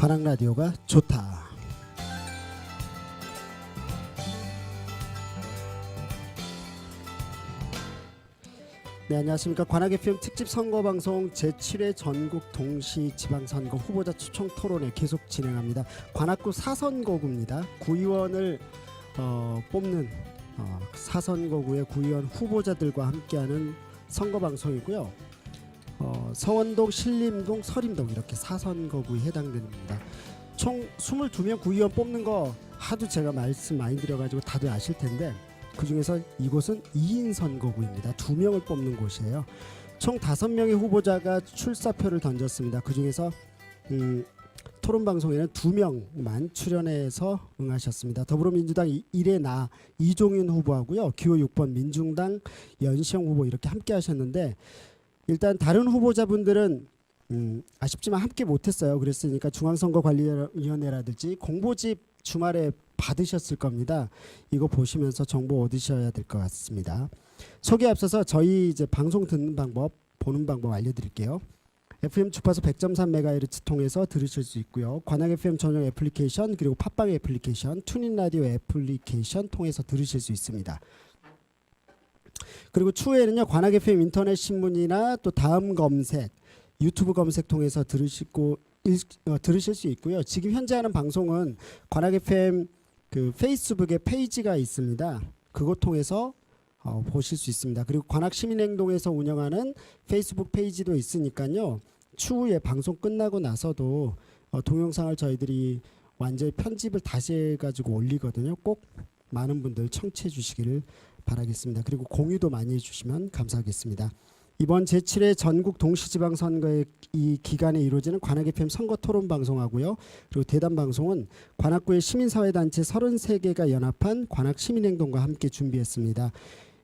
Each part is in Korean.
관악 라디오가 좋다. 네, 안녕하십니까. 관악 FM 특집 선거방송 제7회 전국 동시 지방선거 후보자 초청 토론회 계속 진행합니다. 관악구 사선거구입니다. 구의원을 뽑는 사선거구의 구의원 후보자들과 함께하는 선거방송이고요. 서원동, 신림동, 서림동 이렇게 사선거구에 해당됩니다. 총 22명 구의원 뽑는 거 하도 제가 말씀 많이 드려가지고 다들 아실 텐데 그 중에서 이곳은 2인 선거구입니다. 2명을 뽑는 곳이에요. 총 5명의 후보자가 출사표를 던졌습니다. 그 중에서 토론 방송에는 2명만 출연해서 응하셨습니다. 더불어민주당 1의 나 이종윤 후보하고요. 기호 6번 민중당 연시영 후보 이렇게 함께 하셨는데 일단 다른 후보자분들은 아쉽지만 함께 못했어요. 그랬으니까 중앙선거관리위원회라든지 공보집 주말에 받으셨을 겁니다. 이거 보시면서 정보 얻으셔야 될 것 같습니다. 소개 앞서서 저희 이제 방송 듣는 방법, 보는 방법 알려드릴게요. FM 주파수 100.3MHz 통해서 들으실 수 있고요. 관악 FM 전용 애플리케이션 그리고 팟빵 애플리케이션, 투닝 라디오 애플리케이션 통해서 들으실 수 있습니다. 그리고 추후에는요 관악 FM 인터넷 신문이나 또 다음 검색, 유튜브 검색 통해서 들으실 수 있고요. 지금 현재 하는 방송은 관악 FM 그 페이스북에 페이지가 있습니다. 그것 통해서 보실 수 있습니다. 그리고 관악 시민행동에서 운영하는 페이스북 페이지도 있으니까요. 추후에 방송 끝나고 나서도 동영상을 저희들이 완전히 편집을 다시 해가지고 올리거든요. 꼭 많은 분들 청취해 주시기를 바라겠습니다. 그리고 공유도 많이 해주시면 감사하겠습니다. 이번 제7회 전국 동시지방선거의 이 기간에 이루어지는 관악 FM 선거 토론 방송하고요. 그리고 대담 방송은 관악구의 시민사회단체 33개가 연합한 관악 시민행동과 함께 준비했습니다.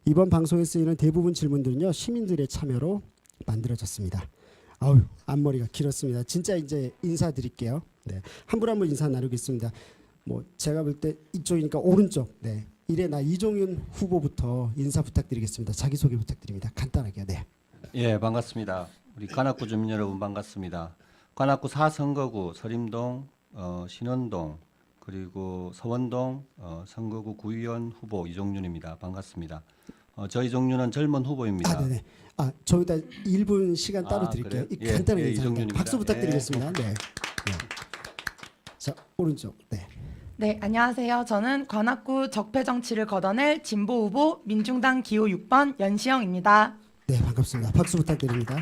이번 방송에 쓰이는 대부분 질문들은요. 시민들의 참여로 만들어졌습니다. 아유, 앞머리가 길었습니다. 진짜 이제 인사드릴게요. 네, 한 분 한 분 인사 나누겠습니다. 뭐 제가 볼 때 이쪽이니까 오른쪽. 네. 이래 나 이종윤 후보부터 인사 부탁드리겠습니다. 자기소개 부탁드립니다. 간단하게. 네. 예, 반갑습니다. 우리 관악구 주민 여러분 반갑습니다. 관악구 4선거구 서림동, 신원동 그리고 서원동 선거구 구의원 후보 이종윤입니다. 반갑습니다. 저 이종윤은 젊은 후보입니다. 네네. 저기다 1분 시간 따로 드릴게요. 그래요? 간단하게 예, 인사. 이종윤입니다. 박수 부탁드리겠습니다. 네. 네. 자, 오른쪽. 네. 네, 안녕하세요. 저는 관악구 적폐 정치를 걷어낼 진보 후보 민중당 기호 6번 연시영입니다. 네, 반갑습니다. 박수 부탁드립니다.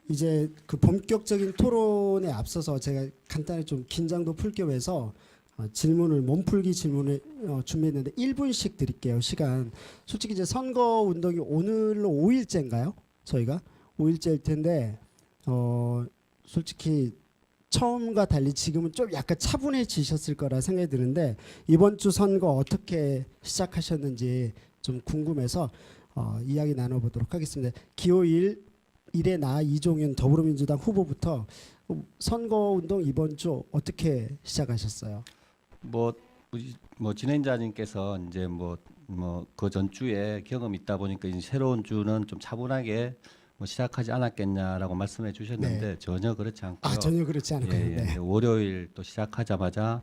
이제 그 본격적인 토론에 앞서서 제가 간단히 좀 긴장도 풀 겸 해서 몸풀기 질문을 준비했는데 1분씩 드릴게요. 시간. 솔직히 이제 선거 운동이 오늘로 5일째인가요? 저희가 5일째일 텐데 솔직히 처음과 달리 지금은 좀 약간 차분해지셨을 거라 생각이 드는데 이번 주 선거 어떻게 시작하셨는지 좀 궁금해서 이야기 나눠보도록 하겠습니다. 기호 1의 나 이종윤 더불어민주당 후보부터 선거운동 이번 주 어떻게 시작하셨어요? 뭐 진행자님께서 이제 그 전주에 경험이 있다 보니까 이제 새로운 주는 좀 차분하게 시작하지 않았겠냐라고 말씀해 주셨는데 네. 전혀 그렇지 않고요. 전혀 그렇지 않고요. 예, 네. 월요일 또 시작하자마자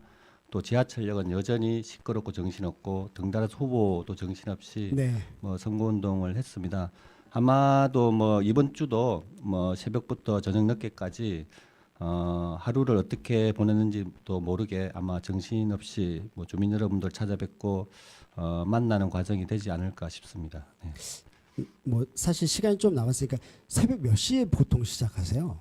또 지하철역은 여전히 시끄럽고 정신없고 등달아서 후보도 정신없이 네. 선거운동을 했습니다. 아마도 이번 주도 새벽부터 저녁 늦게까지 하루를 어떻게 보냈는지도 모르게 아마 정신없이 주민 여러분들 찾아뵙고 만나는 과정이 되지 않을까 싶습니다. 네. 사실 시간이 좀 남았으니까 새벽 몇 시에 보통 시작하세요?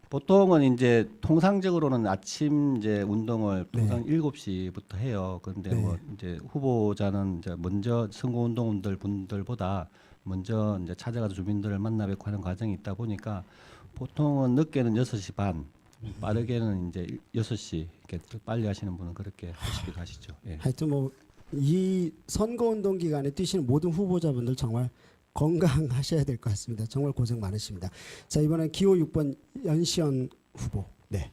보통은 이제 통상적으로는 아침 이제 운동을 통상 7시부터 해요. 그런데 이제 후보자는 이제 먼저 선거운동들 분들보다 먼저 이제 찾아가서 주민들을 만나 뵙고 하는 과정이 있다 보니까 보통은 늦게는 6시 반, 빠르게는 이제 6시 이렇게 빨리 하시는 분은 그렇게 하시기도 하시죠. 예. 하여튼 이 선거운동 기간에 뛰시는 모든 후보자분들 정말 건강하셔야 될 것 같습니다. 정말 고생 많으십니다. 자, 이번엔 기호 6번 연시영 후보. 네.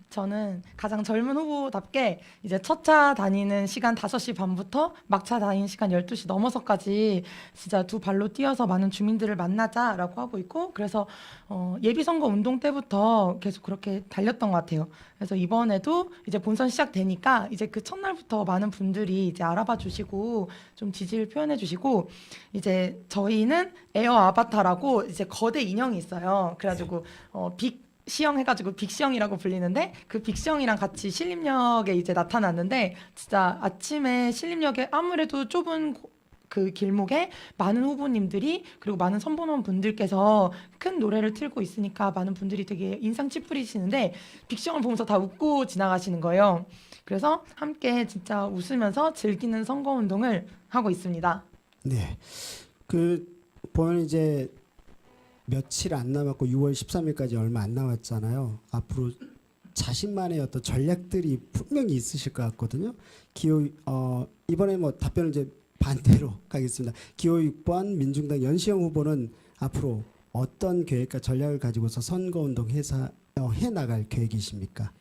저는 가장 젊은 후보답게 이제 첫 차 다니는 시간 5시 반부터 막차 다니는 시간 12시 넘어서까지 진짜 두 발로 뛰어서 많은 주민들을 만나자라고 하고 있고, 그래서 예비선거 운동 때부터 계속 그렇게 달렸던 것 같아요. 그래서 이번에도 이제 본선 시작되니까 이제 그 첫날부터 많은 분들이 이제 알아봐 주시고 좀 지지를 표현해 주시고, 이제 저희는 에어 아바타라고 이제 거대 인형이 있어요. 그래가지고 빅 시형 해가지고 빅시형이라고 불리는데, 그 빅시형이랑 같이 신림역에 이제 나타났는데, 진짜 아침에 신림역에 아무래도 좁은 그 길목에 많은 후보님들이 그리고 많은 선보원 분들께서 큰 노래를 틀고 있으니까 많은 분들이 되게 인상 찌푸리시는데 빅시형을 보면서 다 웃고 지나가시는 거예요. 그래서 함께 진짜 웃으면서 즐기는 선거운동을 하고 있습니다. 네. 그 보면 이제 며칠 안 남았고 6월 13일까지 얼마 안 남았잖아요. 앞으로 자신만의 어떤 전략들이 분명히 있으실 것 같거든요. 이번에 뭐 답변을 이제 반대로 가겠습니다. 기호 6번 민중당 연시영 후보는 앞으로 어떤 계획과 전략을 가지고서 선거운동 해 나갈 계획이십니까?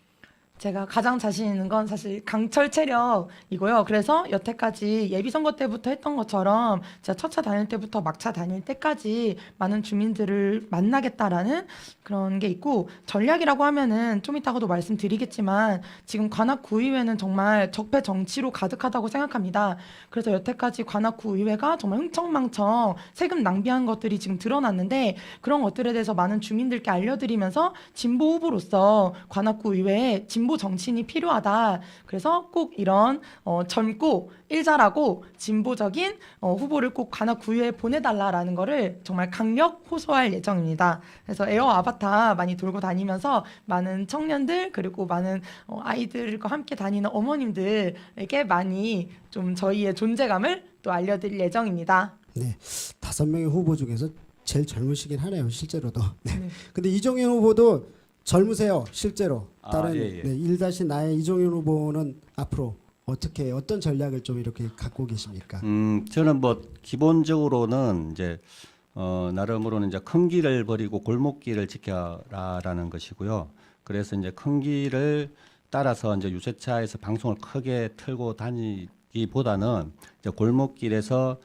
제가 가장 자신 있는 건 사실 강철 체력이고요. 그래서 여태까지 예비선거 때부터 했던 것처럼 제가 첫차 다닐 때부터 막차 다닐 때까지 많은 주민들을 만나겠다라는 그런 게 있고, 전략이라고 하면은 좀 이따가도 말씀드리겠지만 지금 관악구의회는 정말 적폐 정치로 가득하다고 생각합니다. 그래서 여태까지 관악구의회가 정말 흥청망청 세금 낭비한 것들이 지금 드러났는데, 그런 것들에 대해서 많은 주민들께 알려드리면서 진보 후보로서 관악구의회에 진보 정치인이 필요하다. 그래서 꼭 이런 젊고 일 잘하고 진보적인 후보를 꼭 관악구의회에 보내달라라는 거를 정말 강력 호소할 예정입니다. 그래서 에어 아바타 많이 돌고 다니면서 많은 청년들 그리고 많은 아이들과 함께 다니는 어머님들에게 많이 좀 저희의 존재감을 또 알려드릴 예정입니다. 네. 5명의 후보 중에서 제일 젊으시긴 하네요. 실제로도. 네. 네. 근데 이종현 후보도 젊으세요. 실제로. 다른 예. 네, 1-나의 이종현 후보는 앞으로 어떤 전략을 좀 이렇게 갖고 계십니까? 저는 뭐 기본적으로는 이제 나름으로는 이제 큰 길을 버리고 골목길을 지켜라라는 것이고요. 그래서 이제 큰 길을 따라서 이제 유세차에서 방송을 크게 틀고 다니기보다는 이제 골목길에서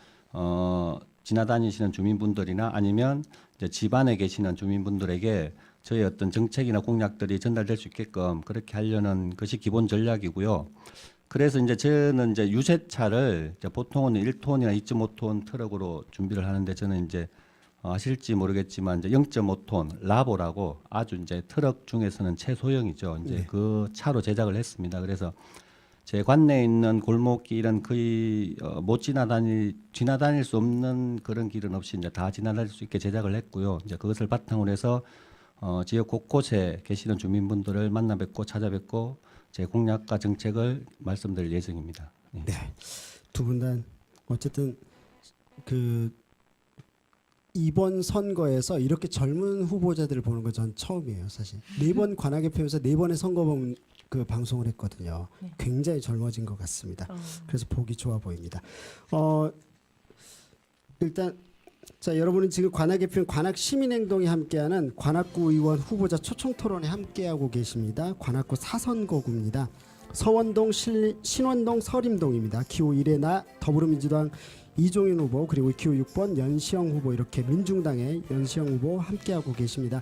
지나다니시는 주민분들이나 아니면 이제 집안에 계시는 주민분들에게 저희 어떤 정책이나 공약들이 전달될 수 있게끔 그렇게 하려는 것이 기본 전략이고요. 그래서 이제 저는 이제 유세차를 이제 보통은 1톤이나 2.5톤 트럭으로 준비를 하는데, 저는 이제 아실지 모르겠지만 이제 0.5톤 라보라고 아주 이제 트럭 중에서는 최소형이죠. 이제 네. 그 차로 제작을 했습니다. 그래서 제 관내에 있는 골목길은 거의 못 지나다닐 수 없는 그런 길은 없이 이제 다 지나다닐 수 있게 제작을 했고요. 이제 그것을 바탕으로 해서 지역 곳곳에 계시는 주민분들을 만나 뵙고 찾아뵙고 제 공약과 정책을 말씀드릴 예정입니다. 네. 네. 두 분 다 어쨌든 그 이번 선거에서 이렇게 젊은 후보자들을 보는 건 전 처음이에요, 사실. 4번 관악FM에서 4번의 선거봉 그 방송을 했거든요. 네. 굉장히 젊어진 것 같습니다. 그래서 보기 좋아 보입니다. 일단 자, 여러분은 지금 관악FM 관악시민행동이 함께하는 관악구 의원 후보자 초청토론에 함께하고 계십니다. 관악구 4선거구입니다. 서원동, 신원동, 서림동입니다. 기호 1의 나 더불어민주당 이종윤 후보, 그리고 기호 6번 연시영 후보, 이렇게 민중당의 연시영 후보 함께하고 계십니다.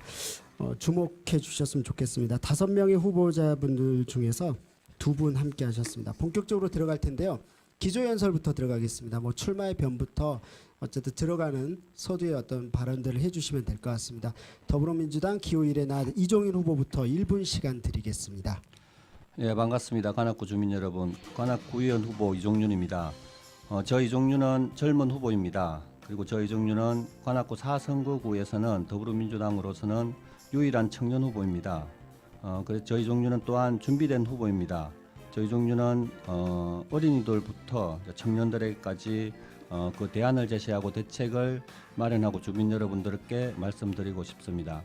주목해 주셨으면 좋겠습니다. 5명의 후보자분들 중에서 2분 함께하셨습니다. 본격적으로 들어갈 텐데요. 기조연설부터 들어가겠습니다. 뭐 출마의 변부터 어쨌든 들어가는 서두의 어떤 발언들을 해주시면 될 것 같습니다. 더불어민주당 기호 1의 나 이종윤 후보부터 1분 시간 드리겠습니다. 예, 반갑습니다. 관악구 주민 여러분, 관악구 의원 후보 이종윤입니다. 저 이종윤은 젊은 후보입니다. 그리고 저 이종윤은 관악구 4선거구에서는 더불어민주당으로서는 유일한 청년 후보입니다. 그래서 저 이종윤은 또한 준비된 후보입니다. 저 이종윤은 어린이들부터 청년들에게까지 그 대안을 제시하고 대책을 마련하고 주민 여러분들께 말씀드리고 싶습니다.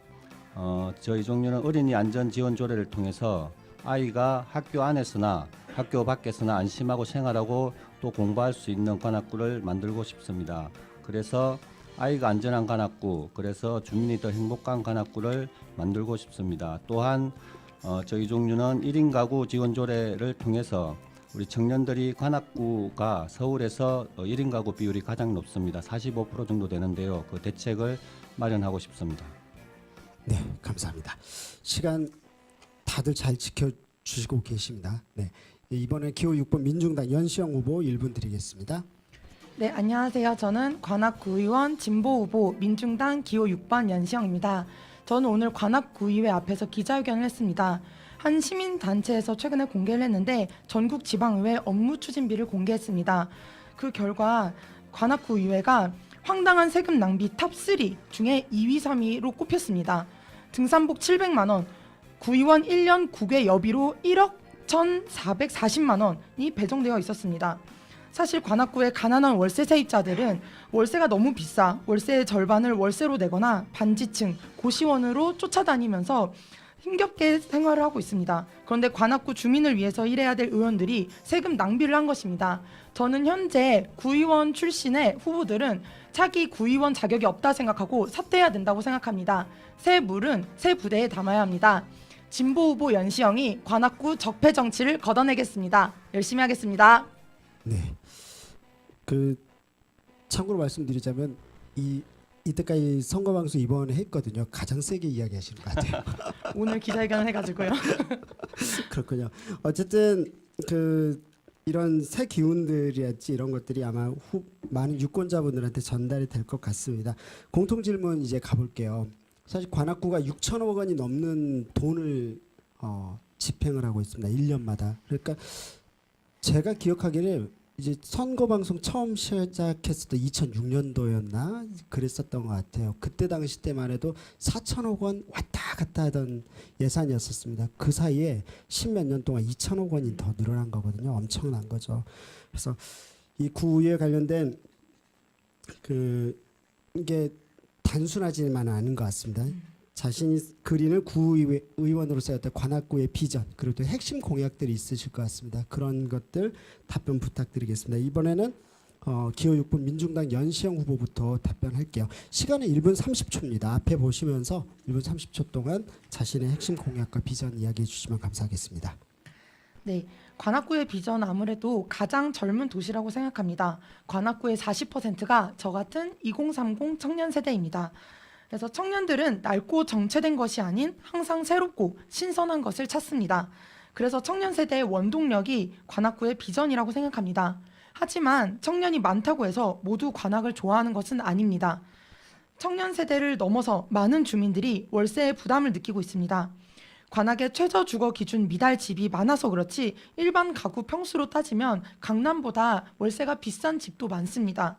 저 이종윤은 어린이 안전 지원 조례를 통해서 아이가 학교 안에서나 학교 밖에서나 안심하고 생활하고 또 공부할 수 있는 관악구를 만들고 싶습니다. 그래서 아이가 안전한 관악구, 그래서 주민이 더 행복한 관악구를 만들고 싶습니다. 또한 저희 종류는 1인 가구 지원 조례를 통해서 우리 청년들이 관악구가 서울에서 1인 가구 비율이 가장 높습니다. 45% 정도 되는데요. 그 대책을 마련하고 싶습니다. 네, 감사합니다. 시간 다들 잘 지켜주시고 계십니다. 네, 이번에 기호 6번 민중당 연시영 후보 1분 드리겠습니다. 네, 안녕하세요. 저는 관악구의원 진보 후보 민중당 기호 6번 연시영입니다. 저는 오늘 관악구의회 앞에서 기자회견을 했습니다. 한 시민단체에서 최근에 공개를 했는데 전국 지방의회 업무 추진비를 공개했습니다. 그 결과 관악구의회가 황당한 세금 낭비 탑3 중에 2위, 3위로 꼽혔습니다. 등산복 700만 원, 구의원 1년 국외 여비로 1억 1,440만 원이 배정되어 있었습니다. 사실 관악구의 가난한 월세 세입자들은 월세가 너무 비싸 월세의 절반을 월세로 내거나 반지층, 고시원으로 쫓아다니면서 힘겹게 생활을 하고 있습니다. 그런데 관악구 주민을 위해서 일해야 될 의원들이 세금 낭비를 한 것입니다. 저는 현재 구의원 출신의 후보들은 차기 구의원 자격이 없다 생각하고 사퇴해야 된다고 생각합니다. 새 물은 새 부대에 담아야 합니다. 진보 후보 연시영이 관악구 적폐 정치를 걷어내겠습니다. 열심히 하겠습니다. 네, 참고로 말씀드리자면 이때까지 선거방송 이번에 했거든요. 가장 세게 이야기하시는 것 같아요. 오늘 기자회견을 해가지고요. 그렇군요. 어쨌든 이런 새 기운들이랄지 이런 것들이 아마 많은 유권자분들한테 전달이 될 것 같습니다. 공통 질문 이제 가볼게요. 사실 관악구가 6천억 원이 넘는 돈을 집행을 하고 있습니다. 1년마다. 그러니까 제가 기억하기를 이제 선거 방송 처음 시작했을 때 2006년도였나 그랬었던 것 같아요. 그때 당시 때만 해도 4천억 원 왔다 갔다 하던 예산이었었습니다. 그 사이에 10몇 년 동안 2천억 원이 더 늘어난 거거든요. 엄청난 거죠. 그래서 이 구에 관련된 이게 단순하지만은 않은 것 같습니다. 자신이 그리는 구의원으로서 어떤 관악구의 비전 그리고 또 핵심 공약들이 있으실 것 같습니다. 그런 것들 답변 부탁드리겠습니다. 이번에는 기호 6번 민중당 연시영 후보부터 답변할게요. 시간은 1분 30초입니다. 앞에 보시면서 1분 30초 동안 자신의 핵심 공약과 비전 이야기해 주시면 감사하겠습니다. 네, 관악구의 비전은 아무래도 가장 젊은 도시라고 생각합니다. 관악구의 40%가 저 같은 2030 청년 세대입니다. 그래서 청년들은 낡고 정체된 것이 아닌 항상 새롭고 신선한 것을 찾습니다. 그래서 청년 세대의 원동력이 관악구의 비전이라고 생각합니다. 하지만 청년이 많다고 해서 모두 관악을 좋아하는 것은 아닙니다. 청년 세대를 넘어서 많은 주민들이 월세의 부담을 느끼고 있습니다. 관악의 최저 주거 기준 미달 집이 많아서 그렇지 일반 가구 평수로 따지면 강남보다 월세가 비싼 집도 많습니다.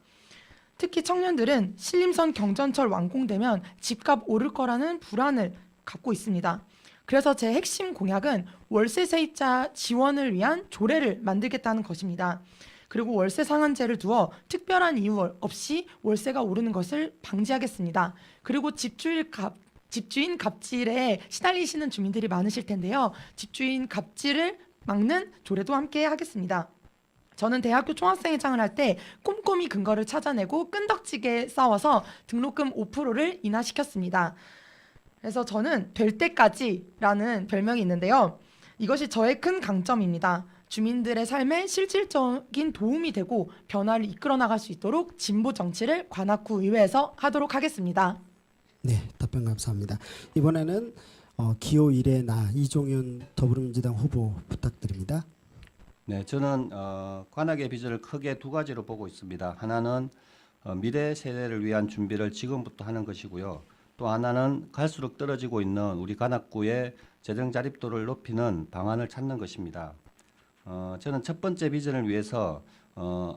특히 청년들은 신림선 경전철 완공되면 집값 오를 거라는 불안을 갖고 있습니다. 그래서 제 핵심 공약은 월세 세입자 지원을 위한 조례를 만들겠다는 것입니다. 그리고 월세 상한제를 두어 특별한 이유 없이 월세가 오르는 것을 방지하겠습니다. 그리고 집주인 갑질에 시달리시는 주민들이 많으실 텐데요. 집주인 갑질을 막는 조례도 함께 하겠습니다. 저는 대학교 총학생회장을 할 때 꼼꼼히 근거를 찾아내고 끈덕지게 싸워서 등록금 5%를 인하시켰습니다. 그래서 저는 될 때까지라는 별명이 있는데요. 이것이 저의 큰 강점입니다. 주민들의 삶에 실질적인 도움이 되고 변화를 이끌어 나갈 수 있도록 진보 정치를 관악구 의회에서 하도록 하겠습니다. 네, 답변 감사합니다. 이번에는 기호 1의 나 이종윤 더불어민주당 후보 부탁드립니다. 네, 저는 관악의 비전을 크게 두 가지로 보고 있습니다. 하나는 미래 세대를 위한 준비를 지금부터 하는 것이고요. 또 하나는 갈수록 떨어지고 있는 우리 관악구의 재정 자립도를 높이는 방안을 찾는 것입니다. 저는 첫 번째 비전을 위해서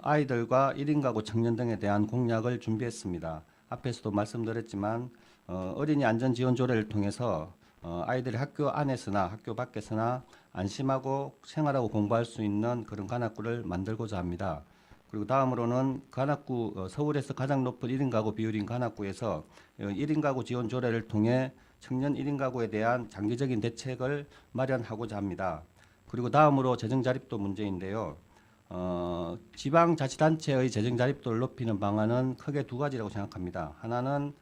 아이들과 1인 가구 청년 등에 대한 공약을 준비했습니다. 앞에서도 말씀드렸지만 어린이 안전 지원 조례를 통해서 아이들이 학교 안에서나 학교 밖에서나 안심하고 생활하고 공부할 수 있는 그런 관악구를 만들고자 합니다. 그리고 다음으로는 관악구 서울에서 가장 높은 1인 가구 비율인 관악구에서 1인 가구 지원 조례를 통해 청년 1인 가구에 대한 장기적인 대책을 마련하고자 합니다. 그리고 다음으로 재정 자립도 문제인데요. 지방자치단체의 재정 자립도를 높이는 방안은 크게 두 가지라고 생각합니다. 하나는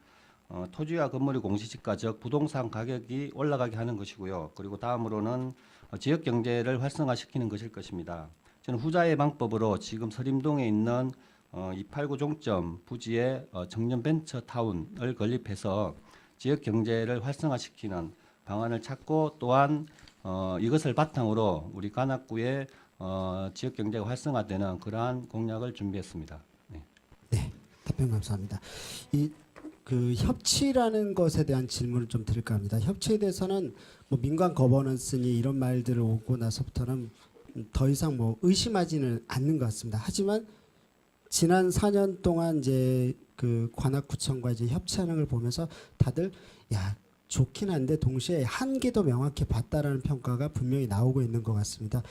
토지와 건물의 공시지가 즉 부동산 가격이 올라가게 하는 것이고요. 그리고 다음으로는 지역 경제를 활성화시키는 것일 것입니다. 저는 후자의 방법으로 지금 서림동에 있는 289 종점 부지에 청년 벤처타운을 건립해서 지역 경제를 활성화시키는 방안을 찾고 또한 이것을 바탕으로 우리 관악구의 지역 경제가 활성화되는 그러한 공약을 준비했습니다. 네. 네, 답변 감사합니다. 그 협치라는 것에 대한 질문을 좀 드릴까 합니다. 협치에 대해서는 뭐 민관 거버넌스니 이런 말들을 오고 나서부터는 더 이상 뭐 의심하지는 않는 것 같습니다. 하지만 지난 4년 동안 이제 그 관악구청과 이제 협치하는 걸 보면서 다들 야 좋긴 한데 동시에 한계도 명확히 봤다라는 평가가 분명히 나오고 있는 것 같습니다.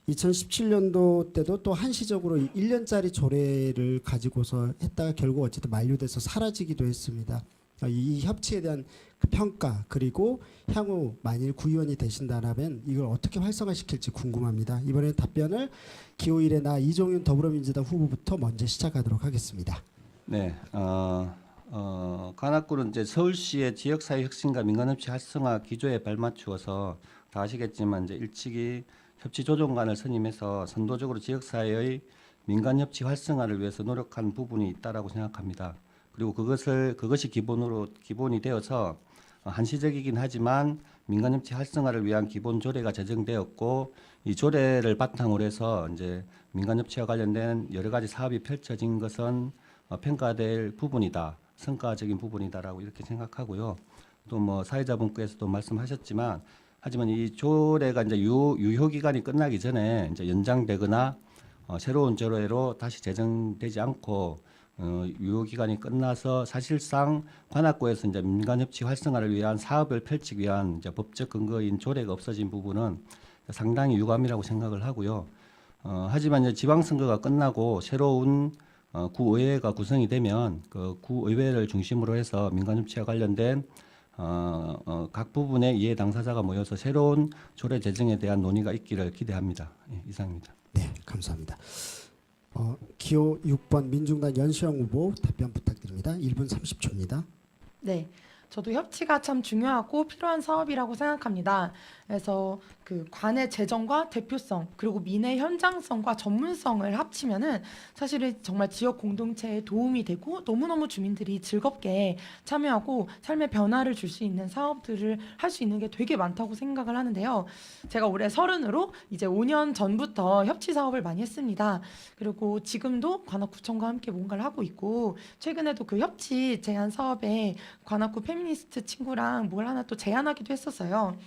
2017년도 때도 또 한시적으로 1년짜리 조례를 가지고서 했다가 결국 어쨌든 만료돼서 사라지기도 했습니다. 이 협치에 대한 그 평가 그리고 향후 만일 구의원이 되신다면 이걸 어떻게 활성화시킬지 궁금합니다. 이번에 답변을 기호1의 나 이종윤 더불어민주당 후보부터 먼저 시작하도록 하겠습니다. 네, 관악구는 이제 서울시의 지역사회 혁신과 민간협치 활성화 기조에 발맞추어서 다 아시겠지만 이제 일찍이 협치조정관을 선임해서 선도적으로 지역사회의 민간협치 활성화를 위해서 노력한 부분이 있다라고 생각합니다. 그리고 그것이 기본이 되어서 한시적이긴 하지만 민간협치 활성화를 위한 기본 조례가 제정되었고 이 조례를 바탕으로 해서 이제 민간협치와 관련된 여러 가지 사업이 펼쳐진 것은 평가될 부분이다, 성과적인 부분이다라고 이렇게 생각하고요. 또 뭐 사회자분께서도 말씀하셨지만 하지만 이 조례가 이제 유효 기간이 끝나기 전에 이제 연장되거나 새로운 조례로 다시 제정되지 않고 유효 기간이 끝나서 사실상 관악구에서 이제 민간협치 활성화를 위한 사업을 펼치기 위한 이제 법적 근거인 조례가 없어진 부분은 상당히 유감이라고 생각을 하고요. 하지만 이제 지방선거가 끝나고 새로운 구의회가 구성이 되면 그 구의회를 중심으로 해서 민간협치와 관련된 각 부분의 이해 당사자가 모여서 새로운 조례 제정에 대한 논의가 있기를 기대합니다. 예, 이상입니다. 네, 감사합니다. 기호 6번 민중당 연수영 후보 답변 부탁드립니다. 1분 30초입니다. 네, 저도 협치가 참 중요하고 필요한 사업이라고 생각합니다. 그래서 그 관의 재정과 대표성 그리고 민의 현장성과 전문성을 합치면은 사실은 정말 지역 공동체에 도움이 되고 너무너무 주민들이 즐겁게 참여하고 삶의 변화를 줄 수 있는 사업들을 할 수 있는 게 되게 많다고 생각을 하는데요. 제가 올해 30으로 이제 5년 전부터 협치 사업을 많이 했습니다. 그리고 지금도 관악구청과 함께 뭔가를 하고 있고 최근에도 그 협치 제안 사업에 관악구 페미니스트 친구랑 뭘 하나 또 제안하기도 했었어요.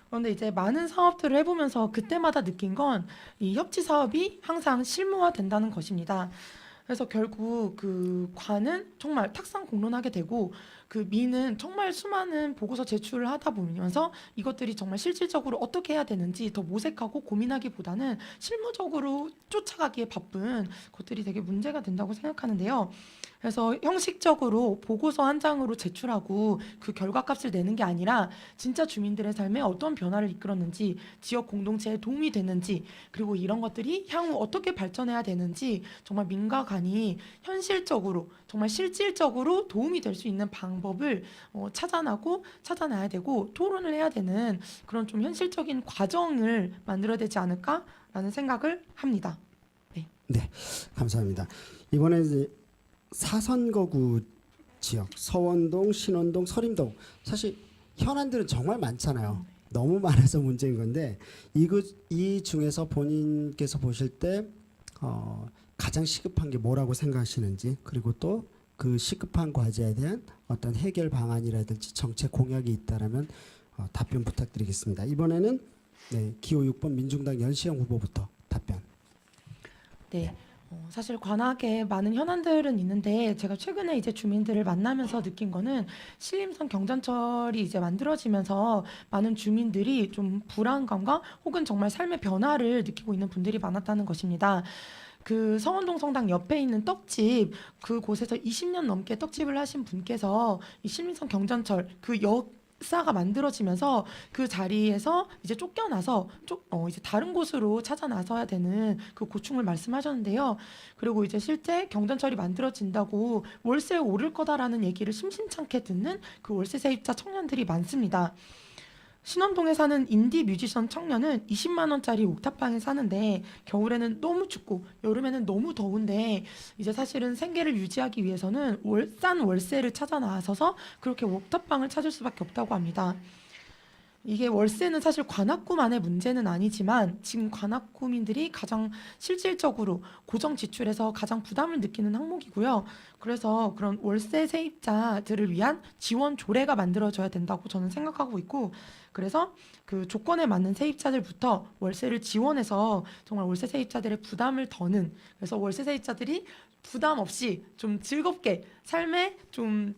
그런데 이제 많은 사업들을 해보면서 그때마다 느낀 건 이 협치 사업이 항상 실무화된다는 것입니다. 그래서 결국 그 관은 정말 탁상공론하게 되고 그 민은 정말 수많은 보고서 제출을 하다 보면서 이것들이 정말 실질적으로 어떻게 해야 되는지 더 모색하고 고민하기보다는 실무적으로 쫓아가기에 바쁜 것들이 되게 문제가 된다고 생각하는데요. 그래서 형식적으로 보고서 한 장으로 제출하고 그 결과값을 내는 게 아니라 진짜 주민들의 삶에 어떤 변화를 이끌었는지 지역 공동체에 도움이 되는지 그리고 이런 것들이 향후 어떻게 발전해야 되는지 정말 민과 관이 현실적으로 정말 실질적으로 도움이 될 수 있는 방법을 찾아놔야 되고 토론을 해야 되는 그런 좀 현실적인 과정을 만들어야 되지 않을까라는 생각을 합니다. 네, 감사합니다. 이번에 이제 4선거구 지역 서원동, 신원동, 서림동 사실 현안들은 정말 많잖아요. 너무 많아서 문제인 건데 이 중에서 본인께서 보실 때 가장 시급한 게 뭐라고 생각하시는지 그리고 또 그 시급한 과제에 대한 어떤 해결 방안이라든지 정책 공약이 있다라면 답변 부탁드리겠습니다. 이번에는 기호 6번 민중당 연시영 후보부터 답변. 네. 사실 관악에 많은 현안들은 있는데 제가 최근에 이제 주민들을 만나면서 느낀 거는 신림선 경전철이 이제 만들어지면서 많은 주민들이 좀 불안감과 혹은 정말 삶의 변화를 느끼고 있는 분들이 많았다는 것입니다. 그 서원동 성당 옆에 있는 떡집 그곳에서 20년 넘게 떡집을 하신 분께서 이 신림선 경전철 그 역 월사가 만들어지면서 그 자리에서 이제 쫓겨나서 이제 다른 곳으로 찾아 나서야 되는 그 고충을 말씀하셨는데요. 그리고 이제 실제 경전철이 만들어진다고 월세에 오를 거다라는 얘기를 심심찮게 듣는 그 월세 세입자 청년들이 많습니다. 신원동에 사는 인디 뮤지션 청년은 20만 원짜리 옥탑방에 사는데 겨울에는 너무 춥고 여름에는 너무 더운데 이제 사실은 생계를 유지하기 위해서는 싼 월세를 찾아 나서서 그렇게 옥탑방을 찾을 수밖에 없다고 합니다. 이게 월세는 사실 관악구만의 문제는 아니지만 지금 관악구민들이 가장 실질적으로 고정 지출에서 가장 부담을 느끼는 항목이고요. 그래서 그런 월세 세입자들을 위한 지원 조례가 만들어져야 된다고 저는 생각하고 있고, 그래서 그 조건에 맞는 세입자들부터 월세를 지원해서 정말 월세 세입자들의 부담을 더는, 그래서 월세 세입자들이 부담 없이 좀 즐겁게 삶에 좀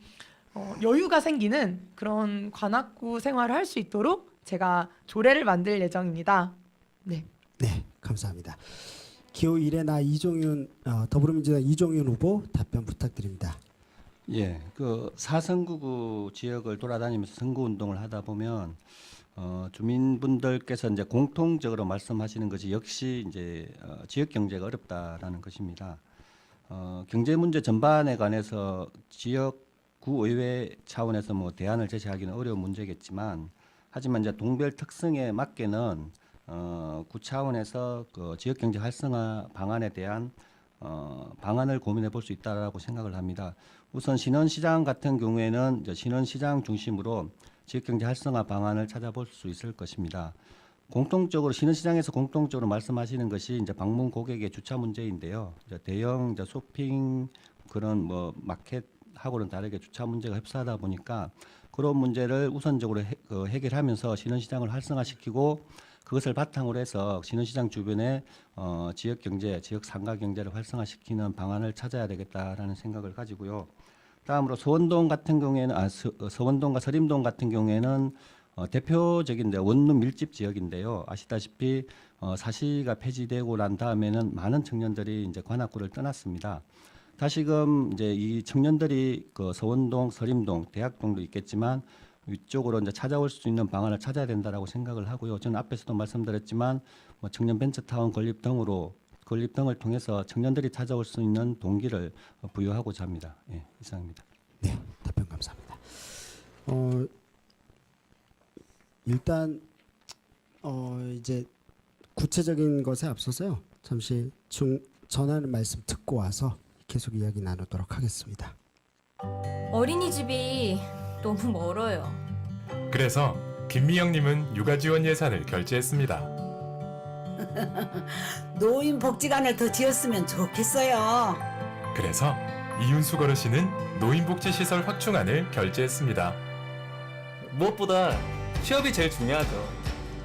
여유가 생기는 그런 관악구 생활을 할 수 있도록 제가 조례를 만들 예정입니다. 네. 네, 감사합니다. 기호 1의 나 이종윤 더불어민주당 이종윤 후보 답변 부탁드립니다. 예, 그 사선구구 지역을 돌아다니면서 선거 운동을 하다 보면 주민분들께서 이제 공통적으로 말씀하시는 것이 역시 이제 지역 경제가 어렵다라는 것입니다. 경제 문제 전반에 관해서 지역 구의회 차원에서 뭐 대안을 제시하기는 어려운 문제겠지만, 하지만 이제 동별 특성에 맞게는 구 차원에서 그 지역 경제 활성화 방안에 대한 방안을 고민해 볼 수 있다라고 생각을 합니다. 우선 신원시장 같은 경우에는 이제 신원시장 중심으로 지역 경제 활성화 방안을 찾아볼 수 있을 것입니다. 공통적으로 신원시장에서 공통적으로 말씀하시는 것이 이제 방문 고객의 주차 문제인데요. 이제 대형 이제 쇼핑 그런 뭐 마켓 하고는 다르게 주차 문제가 흡사하다 보니까 그런 문제를 우선적으로 해결하면서 신원시장을 활성화시키고 그것을 바탕으로 해서 신원시장 주변에 지역 경제, 지역 상가 경제를 활성화시키는 방안을 찾아야 되겠다라는 생각을 가지고요. 다음으로 서원동 같은 경우에는 서원동과 서림동 같은 경우에는 대표적인 원룸 밀집 지역인데요. 아시다시피 사시가 폐지되고 난 다음에는 많은 청년들이 이제 관악구를 떠났습니다. 다시금 이제 이 청년들이 그 서원동, 서림동, 대학동도 있겠지만 위쪽으로 이제 찾아올 수 있는 방안을 찾아야 된다라고 생각을 하고요. 저는 앞에서도 말씀드렸지만 뭐 청년 벤처타운 건립 등을 통해서 청년들이 찾아올 수 있는 동기를 부여하고자 합니다. 예, 이상입니다. 네, 답변 감사합니다. 일단 이제 구체적인 것에 앞서서요. 잠시 전하는 말씀 듣고 와서 계속 이야기 나누도록 하겠습니다. 어린이집이 너무 멀어요. 그래서 김미영님은 육아 지원 예산을 결제했습니다. 노인복지관을 더 지었으면 좋겠어요. 그래서 이윤수 어르신은 노인복지시설 확충안을 결제했습니다. 무엇보다 취업이 제일 중요하죠.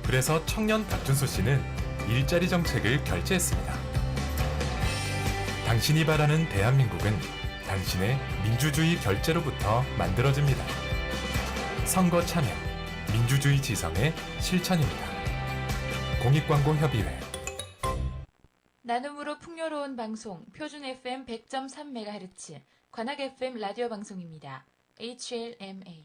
그래서 청년 박준수 씨는 일자리 정책을 결제했습니다. 당신이 바라는 대한민국은 당신의 민주주의 결제로부터 만들어집니다. 선거 참여, 민주주의 지성의 실천입니다. 공익광고협의회. 나눔으로 풍요로운 방송 표준 FM 100.3MHz 관악 FM 라디오 방송입니다. HLMA.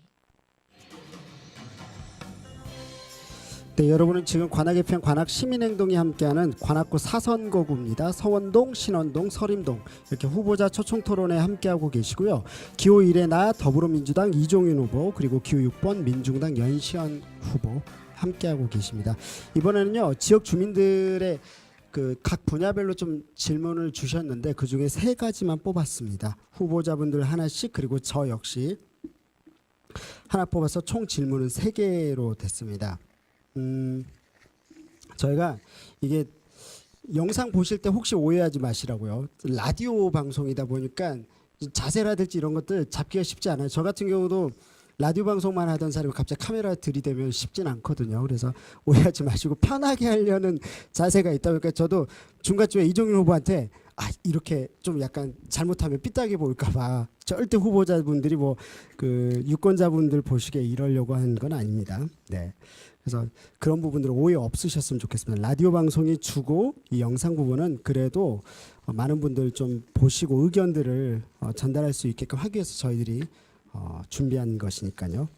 네, 여러분은 지금 관악의편 관악시민행동이 함께하는 관악구 4선거구입니다. 서원동, 신원동, 서림동 이렇게 후보자 초청토론에 함께하고 계시고요. 기호 1의 나 더불어민주당 이종윤 후보, 그리고 기호 6번 민중당 연시현 후보 함께하고 계십니다. 이번에는요, 지역 주민들의 그 각 분야별로 좀 질문을 주셨는데 그 중에 3가지만 뽑았습니다. 후보자분들 하나씩, 그리고 저 역시 하나 뽑아서 총 질문은 3개로 됐습니다. 저희가 이게 영상 보실 때 혹시 오해하지 마시라고요. 라디오 방송이다 보니까 자세라든지 이런 것들 잡기가 쉽지 않아요. 저 같은 경우도 라디오 방송만 하던 사람이 갑자기 카메라 들이대면 쉽진 않거든요. 그래서 오해하지 마시고 편하게 하려는 자세가 있다 보니까 저도 중간중에 이종윤 후보한테 이렇게 좀 약간 잘못하면 삐딱이 보일까 봐 절대 후보자분들이 뭐 그 유권자분들 보시기에 이러려고 하는 건 아닙니다. 네. 그래서 그런 부분들 오해 없으셨으면 좋겠습니다. 라디오 방송이 주고 이 영상 부분은 그래도 많은 분들 좀 보시고 의견들을 전달할 수 있게끔 하기 위해서 저희들이 준비한 것이니까요.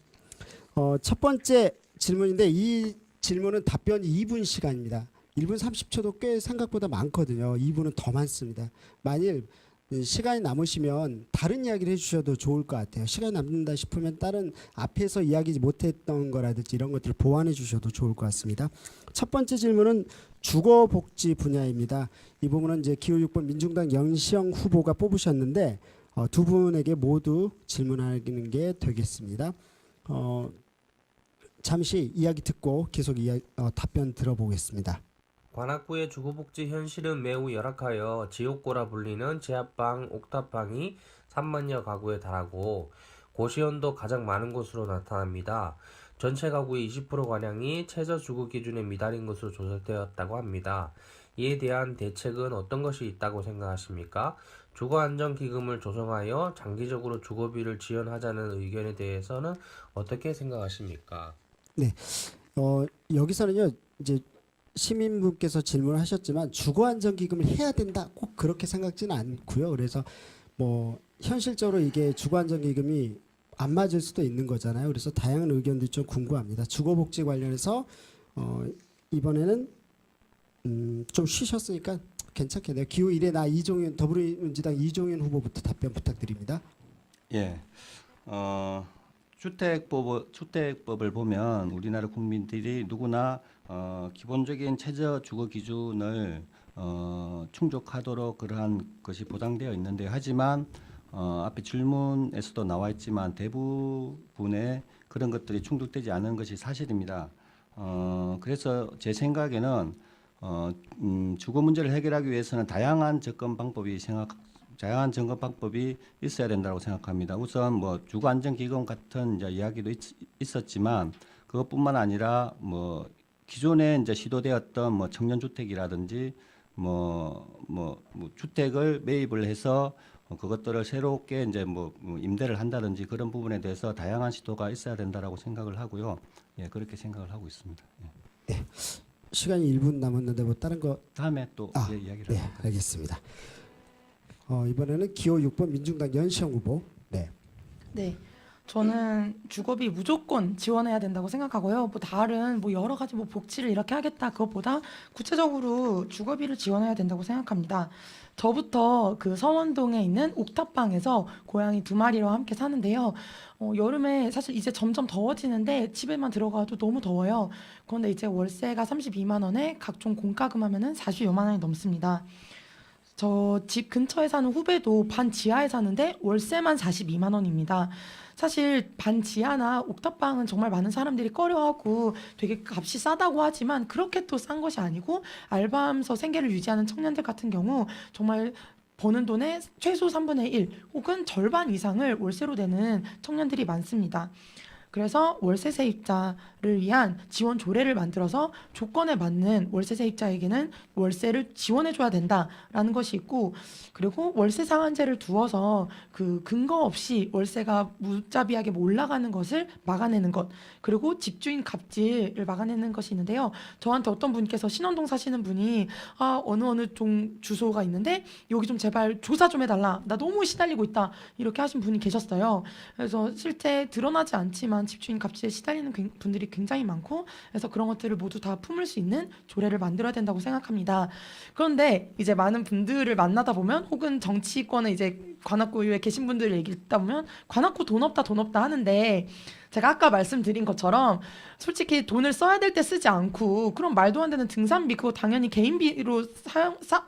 첫 번째 질문인데 이 질문은 답변이 2분 시간입니다. 1분 30초도 꽤 생각보다 많거든요. 2분은 더 많습니다. 만일 시간이 남으시면 다른 이야기를 해주셔도 좋을 것 같아요. 시간이 남는다 싶으면 다른 앞에서 이야기 못했던 거라든지 이런 것들을 보완해 주셔도 좋을 것 같습니다. 첫 번째 질문은 주거복지 분야입니다. 이 부분은 이제 기호 6번 민중당 연시영 후보가 뽑으셨는데 두 분에게 모두 질문하는 게 되겠습니다. 잠시 이야기 듣고 계속 답변 들어보겠습니다. 관악구의 주거복지 현실은 매우 열악하여 지옥고라 불리는 제합방, 옥탑방이 3만여 가구에 달하고 고시원도 가장 많은 곳으로 나타납니다. 전체 가구의 20%가량이 최저주거 기준에 미달인 것으로 조사되었다고 합니다. 이에 대한 대책은 어떤 것이 있다고 생각하십니까? 주거안정기금을 조성하여 장기적으로 주거비를 지원하자는 의견에 대해서는 어떻게 생각하십니까? 네, 여기서는요 이제 시민분께서 질문을 하셨지만 주거안정기금을 해야 된다 꼭 그렇게 생각지는 않고요. 그래서 뭐 현실적으로 이게 주거안정기금이 안 맞을 수도 있는 거잖아요. 그래서 다양한 의견들이 좀 궁금합니다. 주거복지 관련해서 이번에는 좀 쉬셨으니까 괜찮겠네요. 기호 1에 나 이종윤 더불어민주당 이종윤 후보부터 답변 부탁드립니다. 예. 주택법을 보면 우리나라 국민들이 누구나 기본적인 최저 주거 기준을 충족하도록 그러한 것이 보장되어 있는데 하지만 앞에 질문에서도 나와 있지만 대부분의 그런 것들이 충족되지 않은 것이 사실입니다. 그래서 제 생각에는 주거 문제를 해결하기 위해서는 다양한 접근 방법이 있어야 된다고 생각합니다. 우선 뭐 주거안정기금 같은 이제 이야기도 있었지만 그것뿐만 아니라 뭐 기존에 이제 시도되었던 뭐 청년주택이라든지 주택을 매입을 해서 그것들을 새롭게 이제 뭐 임대를 한다든지 그런 부분에 대해서 다양한 시도가 있어야 된다라고 생각을 하고요. 예, 그렇게 생각을 하고 있습니다. 예. 네, 시간이 1분 남았는데 뭐 다른 거 다음에 또 이야기를. 네, 알겠습니다. 이번에는 기호 6번 민중당 연시영 후보. 네. 네. 저는 주거비 무조건 지원해야 된다고 생각하고요. 뭐 다른 뭐 여러 가지 뭐 복지를 이렇게 하겠다 그것보다 구체적으로 주거비를 지원해야 된다고 생각합니다. 저부터 그 서원동에 있는 옥탑방에서 고양이 2마리와 함께 사는데요. 여름에 사실 이제 점점 더워지는데 집에만 들어가도 너무 더워요. 그런데 이제 월세가 32만 원에 각종 공과금 하면은 40여만 원이 넘습니다. 저 집 근처에 사는 후배도 반 지하에 사는데 월세만 42만 원입니다. 사실 반 지하나 옥탑방은 정말 많은 사람들이 꺼려하고 되게 값이 싸다고 하지만 그렇게 또 싼 것이 아니고 알바하면서 생계를 유지하는 청년들 같은 경우 정말 버는 돈의 최소 3분의 1 혹은 절반 이상을 월세로 내는 청년들이 많습니다. 그래서 월세 세입자를 위한 지원 조례를 만들어서 조건에 맞는 월세 세입자에게는 월세를 지원해줘야 된다라는 것이 있고, 그리고 월세 상한제를 두어서 그 근거 없이 월세가 무자비하게 올라가는 것을 막아내는 것, 그리고 집주인 갑질을 막아내는 것이 있는데요. 저한테 어떤 분께서 신원동 사시는 분이 어느 좀 주소가 있는데 여기 좀 제발 조사 좀 해달라, 나 너무 시달리고 있다, 이렇게 하신 분이 계셨어요. 그래서 실제 드러나지 않지만 집주인 갑질에 시달리는 분들이 굉장히 많고, 그래서 그런 것들을 모두 다 품을 수 있는 조례를 만들어야 된다고 생각합니다. 그런데 이제 많은 분들을 만나다 보면, 혹은 정치권에 이제 관악구에 계신 분들 얘기 듣다 보면 관악구 돈 없다 하는데, 제가 아까 말씀드린 것처럼 솔직히 돈을 써야 될 때 쓰지 않고 그런 말도 안 되는 등산비, 그거 당연히 개인비로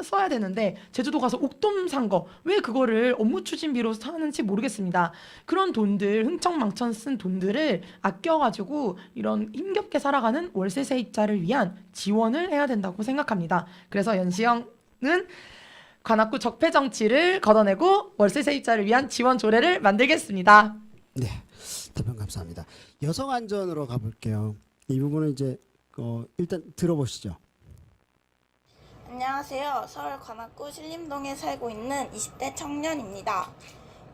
써야 되는데 제주도 가서 옥돔 산 거 왜 그거를 업무 추진비로 사는지 모르겠습니다. 그런 돈들, 흥청망청 쓴 돈들을 아껴가지고 이런 힘겹게 살아가는 월세 세입자를 위한 지원을 해야 된다고 생각합니다. 그래서 연시영은 관악구 적폐 정치를 걷어내고 월세 세입자를 위한 지원 조례를 만들겠습니다. 네, 답변 감사합니다. 여성 안전으로 가볼게요. 이 부분은 이제 일단 들어보시죠. 안녕하세요. 서울 관악구 신림동에 살고 있는 20대 청년입니다.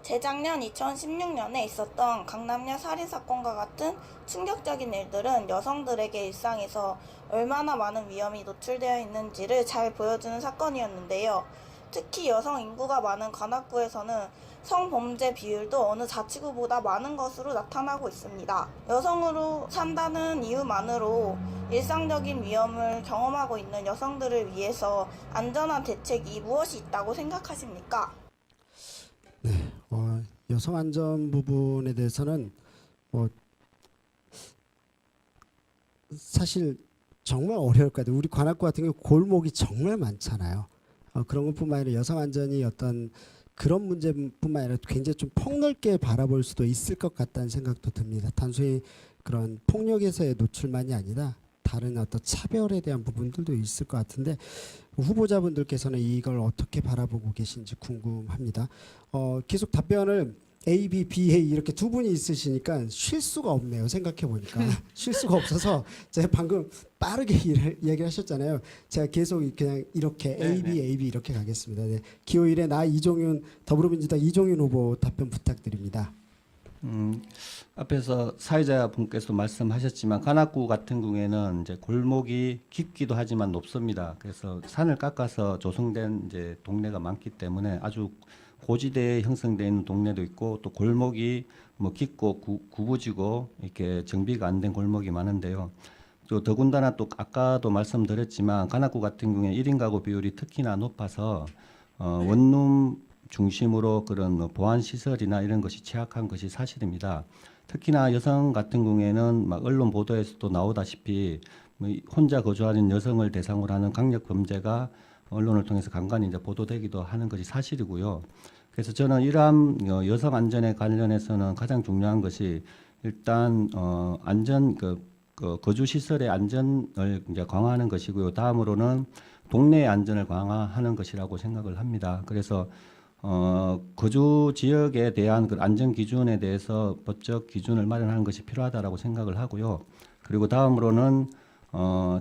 재작년 2016년에 있었던 강남역 살인사건과 같은 충격적인 일들은 여성들에게 일상에서 얼마나 많은 위험이 노출되어 있는지를 잘 보여주는 사건이었는데요. 특히 여성 인구가 많은 관악구에서는 성범죄 비율도 어느 자치구보다 많은 것으로 나타나고 있습니다. 여성으로 산다는 이유만으로 일상적인 위험을 경험하고 있는 여성들을 위해서 안전한 대책이 무엇이 있다고 생각하십니까? 네, 여성 안전 부분에 대해서는 사실 정말 어려울 것 같아요. 우리 관악구 같은 경우 골목이 정말 많잖아요. 그런 것뿐만 아니라 여성 안전이 어떤 그런 문제뿐만 아니라 굉장히 좀 폭넓게 바라볼 수도 있을 것 같다는 생각도 듭니다. 단순히 그런 폭력에서의 노출만이 아니라 다른 어떤 차별에 대한 부분들도 있을 것 같은데 후보자분들께서는 이걸 어떻게 바라보고 계신지 궁금합니다. 계속 답변을 A, B, B, A 이렇게 두 분이 있으시니까 쉴 수가 없네요. 생각해 보니까 쉴 수가 없어서 제가 방금 빠르게 얘기하셨잖아요. 제가 계속 그냥 이렇게 A, B, A, B 이렇게 가겠습니다. 네. 기호 1의 나 이종윤 더불어민주당 이종윤 후보 답변 부탁드립니다. 앞에서 사회자 분께서 말씀하셨지만 관악구 같은 경우에는 이제 골목이 깊기도 하지만 높습니다. 그래서 산을 깎아서 조성된 이제 동네가 많기 때문에 아주 고지대에 형성되어 있는 동네도 있고 또 골목이 뭐 깊고 구부지고 이렇게 정비가 안 된 골목이 많은데요. 또 더군다나 또 아까도 말씀드렸지만 관악구 같은 경우에 1인 가구 비율이 특히나 높아서 원룸 중심으로 그런 뭐 보안 시설이나 이런 것이 취약한 것이 사실입니다. 특히나 여성 같은 경우에는 막 언론 보도에서도 나오다시피 뭐 혼자 거주하는 여성을 대상으로 하는 강력 범죄가 언론을 통해서 간간히 이제 보도되기도 하는 것이 사실이고요. 그래서 저는 이러한 여성 안전에 관련해서는 가장 중요한 것이 일단 안전 거주 시설의 안전을 이제 강화하는 것이고요. 다음으로는 동네의 안전을 강화하는 것이라고 생각을 합니다. 그래서 거주 지역에 대한 그 안전 기준에 대해서 법적 기준을 마련하는 것이 필요하다라고 생각을 하고요. 그리고 다음으로는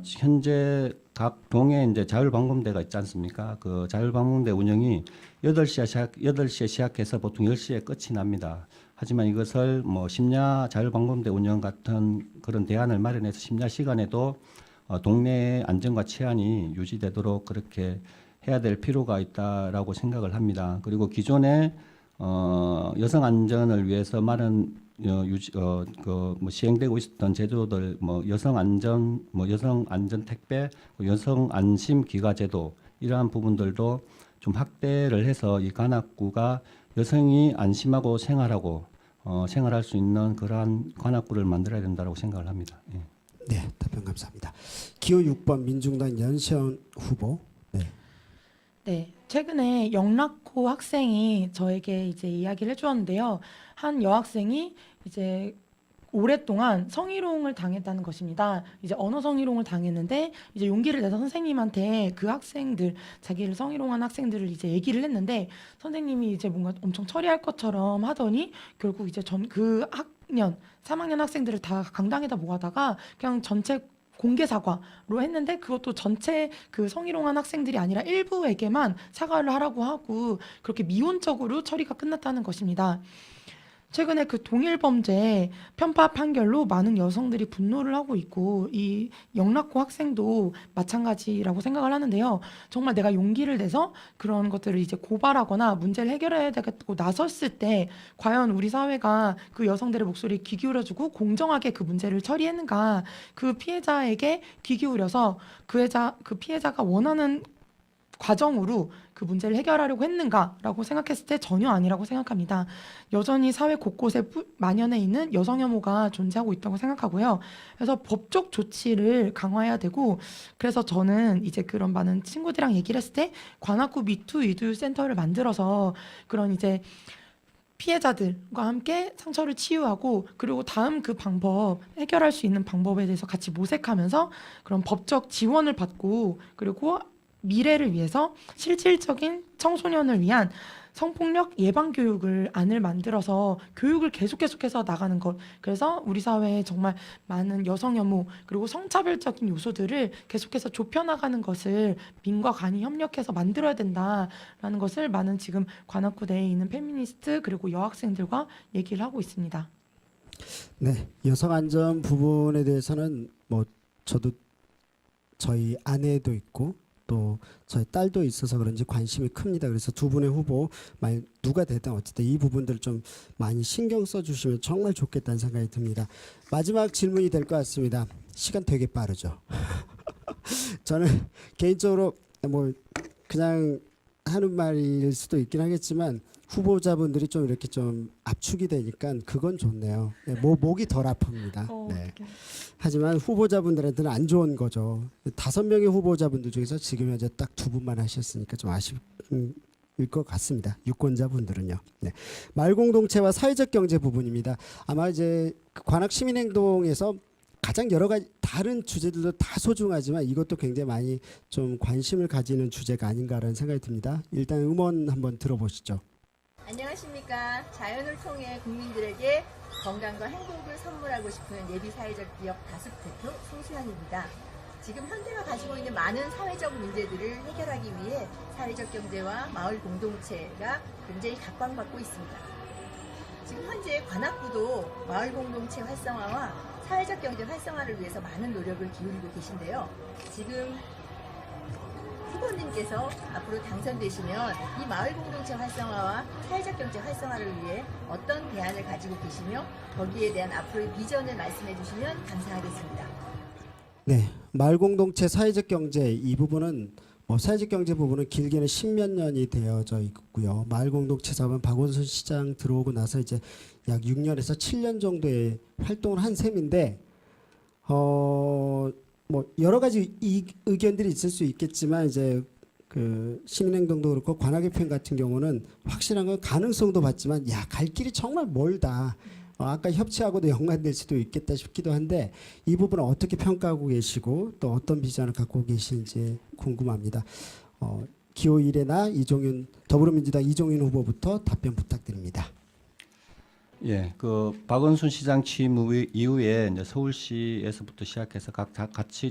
현재 각 동에 이제 자율방범대가 있지 않습니까? 그 자율방범대 운영이 8시에 시작해서 보통 10시에 끝이 납니다. 하지만 이것을 뭐 심야 자율방범대 운영 같은 그런 대안을 마련해서 심야 시간에도 동네의 안전과 치안이 유지되도록 그렇게 해야 될 필요가 있다라고 생각을 합니다. 그리고 기존에 여성 안전을 위해서 많은 시행되고 있었던 제도들, 여성 안전 택배, 여성 안심 기가 제도 이러한 부분들도 좀 확대를 해서 이 관악구가 여성이 안심하고 생활할 수 있는 그러한 관악구를 만들어야 된다고 생각을 합니다. 예. 네, 답변 감사합니다. 기호 6번 민중당 연시현 후보. 네, 최근에 영락호 학생이 저에게 이제 이야기를 해주었는데요. 한 여학생이 이제 오랫동안 성희롱을 당했다는 것입니다. 이제 언어 성희롱을 당했는데 이제 용기를 내서 선생님한테 그 학생들, 자기를 성희롱한 학생들을 이제 얘기를 했는데 선생님이 이제 뭔가 엄청 처리할 것처럼 하더니 결국 이제 그 학년 3학년 학생들을 다 강당에다 모아다가 그냥 전체 공개 사과로 했는데 그것도 전체 그 성희롱한 학생들이 아니라 일부에게만 사과를 하라고 하고 그렇게 미온적으로 처리가 끝났다는 것입니다. 최근에 그 동일 범죄 편파 판결로 많은 여성들이 분노를 하고 있고 이 영락호 학생도 마찬가지라고 생각을 하는데요. 정말 내가 용기를 내서 그런 것들을 이제 고발하거나 문제를 해결해야 되겠다고 나섰을 때 과연 우리 사회가 그 여성들의 목소리에 귀 기울여주고 공정하게 그 문제를 처리했는가, 그 피해자에게 귀 기울여서 그 피해자가 원하는 과정으로 그 문제를 해결하려고 했는가라고 생각했을 때 전혀 아니라고 생각합니다. 여전히 사회 곳곳에 만연해 있는 여성 혐오가 존재하고 있다고 생각하고요. 그래서 법적 조치를 강화해야 되고, 그래서 저는 이제 그런 많은 친구들이랑 얘기를 했을 때 관악구 미투 유두 센터를 만들어서 그런 이제 피해자들과 함께 상처를 치유하고 그리고 다음 그 방법, 해결할 수 있는 방법에 대해서 같이 모색하면서 그런 법적 지원을 받고 그리고 미래를 위해서 실질적인 청소년을 위한 성폭력 예방 교육을 안을 만들어서 교육을 계속해서 나가는 것. 그래서 우리 사회에 정말 많은 여성 혐오 그리고 성차별적인 요소들을 계속해서 좁혀나가는 것을 민과 관이 협력해서 만들어야 된다라는 것을 많은 지금 관악구 내에 있는 페미니스트 그리고 여학생들과 얘기를 하고 있습니다. 네, 여성 안전 부분에 대해서는 뭐 저도 저희 아내도 있고 또 저희 딸도 있어서 그런지 관심이 큽니다. 그래서 두 분의 후보 만약 누가 되든 어쨌든 이 부분들 좀 많이 신경 써주시면 정말 좋겠다는 생각이 듭니다. 마지막 질문이 될 것 같습니다. 시간 되게 빠르죠. 저는 개인적으로 뭐 그냥 하는 말일 수도 있긴 하겠지만 후보자분들이 좀 이렇게 좀 압축이 되니까 그건 좋네요. 네, 목이 덜 아픕니다. 네. 하지만 후보자분들한테는 안 좋은 거죠. 5명의 후보자분들 중에서 지금 현재 딱 2분만 하셨으니까 좀 아쉽일 것 같습니다. 유권자분들은요. 네. 마을공동체와 사회적 경제 부분입니다. 아마 이제 관악 시민행동에서 가장 여러 가지 다른 주제들도 다 소중하지만 이것도 굉장히 많이 좀 관심을 가지는 주제가 아닌가라는 생각이 듭니다. 일단 음원 한번 들어보시죠. 안녕하십니까. 자연을 통해 국민들에게 건강과 행복을 선물하고 싶은 예비사회적 기업 다숙 대표 송수현입니다. 지금 현대가 가지고 있는 많은 사회적 문제들을 해결하기 위해 사회적 경제와 마을 공동체가 굉장히 각광받고 있습니다. 지금 현재 관악구도 마을 공동체 활성화와 사회적 경제 활성화를 위해서 많은 노력을 기울이고 계신데요. 지금 후보님께서 앞으로 당선되시면 이 마을 공동체 활성화와 사회적 경제 활성화를 위해 어떤 대안을 가지고 계시며 거기에 대한 앞으로의 비전을 말씀해 주시면 감사하겠습니다. 네, 마을 공동체 사회적 경제 이 부분은 사회적 경제 부분은 길게는 10몇 년이 되어져 있고요. 마을 공동체 사업은 박원순 시장 들어오고 나서 이제 약 6년에서 7년 정도의 활동을 한 셈인데 여러 가지 의견들이 있을 수 있겠지만 이제 그 시민행동도 그렇고 관악FM 같은 경우는 확실한 건 가능성도 봤지만 갈 길이 정말 멀다. 아까 협치하고도 연관될 수도 있겠다 싶기도 한데 이 부분은 어떻게 평가하고 계시고 또 어떤 비전을 갖고 계신지 궁금합니다. 기호 1회나 더불어민주당 이종윤 후보부터 답변 부탁드립니다. 예, 그 박원순 시장 취임 이후에 이제 서울시에서부터 시작해서 각